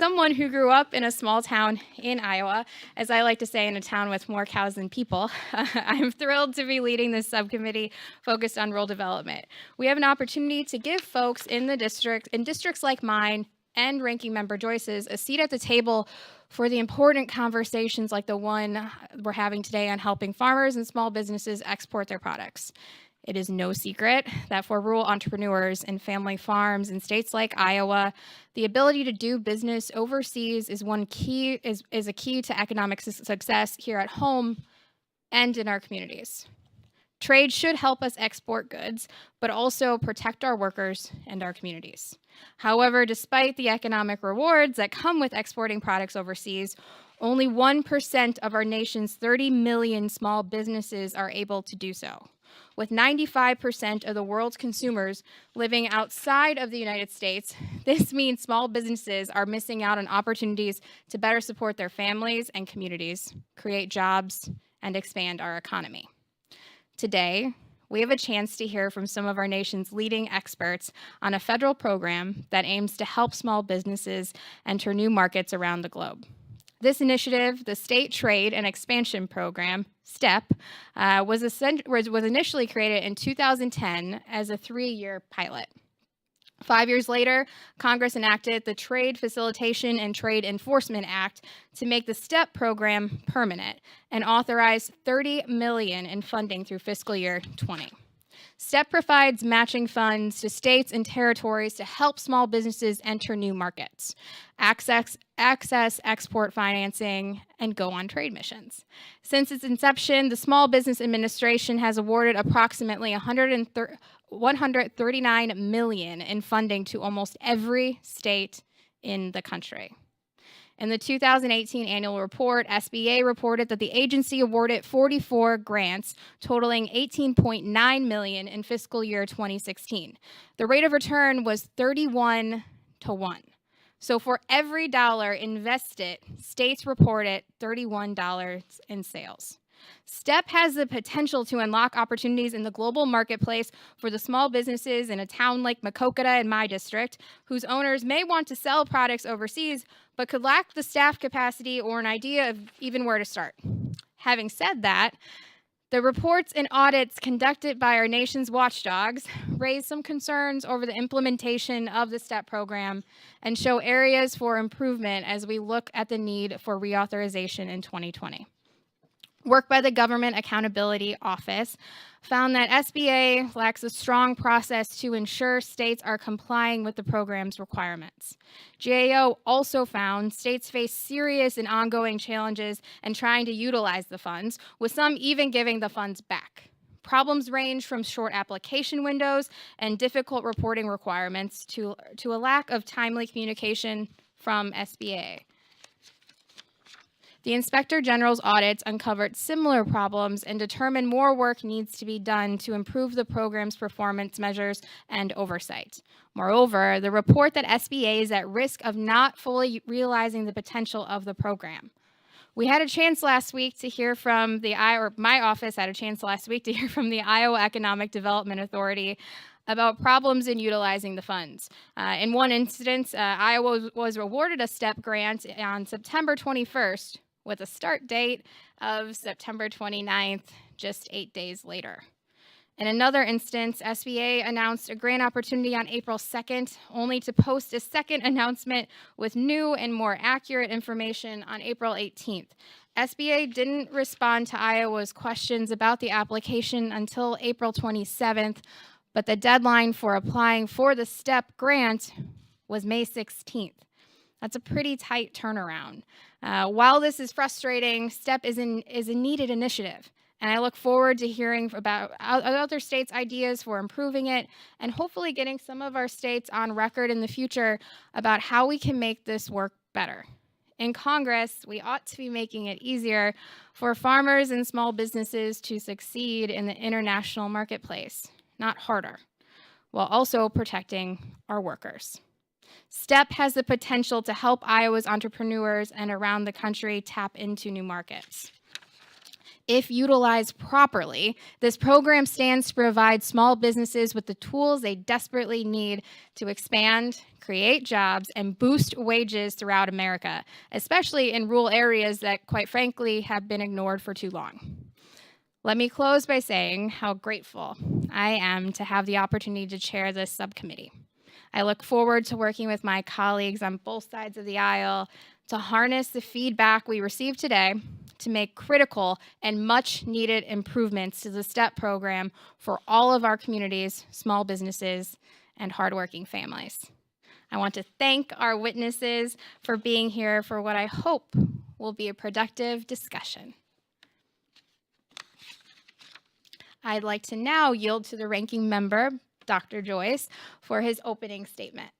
someone who grew up in a small town in Iowa, as I like to say, in a town with more cows than people, I'm thrilled to be leading this subcommittee focused on rural development. We have an opportunity to give folks in districts like mine and Ranking Member Joyce's a seat at the table for the important conversations like the one we're having today on helping farmers and small businesses export their products. It is no secret that for rural entrepreneurs and family farms in states like Iowa, the ability to do business overseas is a key to economic success here at home and in our communities. Trade should help us export goods, but also protect our workers and our communities. However, despite the economic rewards that come with exporting products overseas, only 1% of our nation's 30 million small businesses are able to do so. With 95% of the world's consumers living outside of the United States, this means small businesses are missing out on opportunities to better support their families and communities, create jobs, and expand our economy. Today, we have a chance to hear from some of our nation's leading experts on a federal program that aims to help small businesses enter new markets around the globe. This initiative, the State Trade and Expansion Program, STEP, was initially created in 2010 as a 3-year pilot. 5 years later, Congress enacted the Trade Facilitation and Trade Enforcement Act to make the STEP program permanent and authorize $30 million in funding through fiscal year 20. STEP provides matching funds to states and territories to help small businesses enter new markets, access export financing, and go on trade missions. Since its inception, the Small Business Administration has awarded approximately $139 million in funding to almost every state in the country. In the 2018 annual report, SBA reported that the agency awarded 44 grants totaling $18.9 million in fiscal year 2016. The rate of return was 31 to 1. So for every dollar invested, states reported $31 in sales. STEP has the potential to unlock opportunities in the global marketplace for the small businesses in a town like Maquoketa in my district, whose owners may want to sell products overseas, but could lack the staff capacity or an idea of even where to start. Having said that, the reports and audits conducted by our nation's watchdogs raise some concerns over the implementation of the STEP program and show areas for improvement as we look at the need for reauthorization in 2020. Work by the Government Accountability Office found that SBA lacks a strong process to ensure states are complying with the program's requirements. GAO also found states face serious and ongoing challenges in trying to utilize the funds, with some even giving the funds back. Problems range from short application windows and difficult reporting requirements to a lack of timely communication from SBA. The Inspector General's audits uncovered similar problems and determined more work needs to be done to improve the program's performance measures and oversight. Moreover, the report that SBA is at risk of not fully realizing the potential of the program. We had a chance last week to hear from my office had a chance last week to hear from the Iowa Economic Development Authority about problems in utilizing the funds. In one instance, Iowa was awarded a STEP grant on September 21st, with a start date of September 29th, just 8 days later. In another instance, SBA announced a grant opportunity on April 2nd, only to post a second announcement with new and more accurate information on April 18th. SBA didn't respond to Iowa's questions about the application until April 27th, but the deadline for applying for the STEP grant was May 16th. That's a pretty tight turnaround. While this is frustrating, STEP is a needed initiative, and I look forward to hearing about other states' ideas for improving it and hopefully getting some of our states on record in the future about how we can make this work better. In Congress, we ought to be making it easier for farmers and small businesses to succeed in the international marketplace, not harder, while also protecting our workers. STEP has the potential to help Iowa's entrepreneurs and around the country tap into new markets. If utilized properly, this program stands to provide small businesses with the tools they desperately need to expand, create jobs, and boost wages throughout America, especially in rural areas that, quite frankly, have been ignored for too long. Let me close by saying how grateful I am to have the opportunity to chair this subcommittee. I look forward to working with my colleagues on both sides of the aisle to harness the feedback we received today to make critical and much needed improvements to the STEP program for all of our communities, small businesses, and hardworking families. I want to thank our witnesses for being here for what I hope will be a productive discussion. I'd like to now yield to the ranking member, Dr. Joyce, for his opening statement.